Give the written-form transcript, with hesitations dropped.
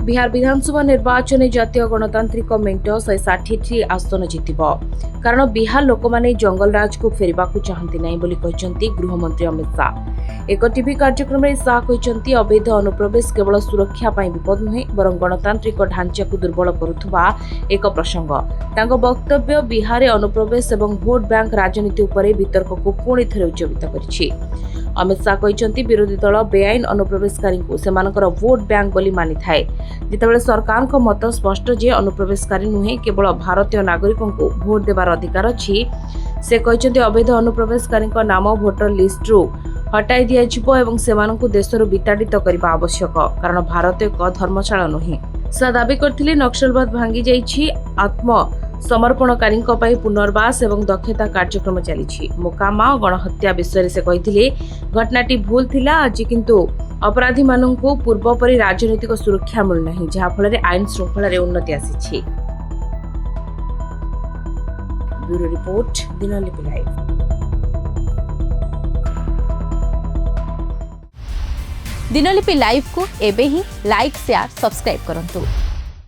बिहार विधानसभा निर्वाचन में जातीय गणतांत्रिक मेंट 160 आसन जितिब कारण बिहार लोक माने जंगलराज को फेरवा चाहती नहीं बोली कहते गृहमंत्री अमित शाह। एक टीवी कार्यक्रम में शाह कहते अवैध अनुप्रवेश केवल सुरक्षा विपद नुहे बरं गणतांत्रिक ढांचा को दुर्बल करुवा एक प्रसंग। तांको वक्तव्य बिहार अनुप्रवेश और भोट बैंक राजनीति उपर वितर्क को पुणी थे उज्जीवित करिछि। अमित शाह कहते विरोधी दल बेआईन अनुप्रवेशकारी को सेमानकर वोट बैंक बोली मानि थाए जितेबाला सरकार को मत स्पष्ट जे अनुप्रवेशकारी नुहे केवल भारतीय नागरिकों को भोट देवार अधिकार अछि। से कहते अवैध अनुप्रवेशकारी नाम भोटर लिस्ट्रु हटाई दियाजिबो एवं सेमानकु देशरु विताड़ित करबा आवश्यक कारण भारत एक धर्मशाला नुहे। सा दाबी करथिले नक्सलवाद भांगी जाइछि आत्म समर्पणकारी पुनर्वास एवं दक्षता कार्यक्रम चली मोकामा गणहत्या विषय से कही घटनाटी भूल थिला आज किंतु अपराधी माननकु पूर्वपरि राजनीतिक सुरक्षा मिलुनाही जहाफल आईन श्रृंखला उन्नति आसी। Bureau report Dinalipi live. Dinalipi live को एबे ही लाइक शेयर सब्सक्राइब करंतु।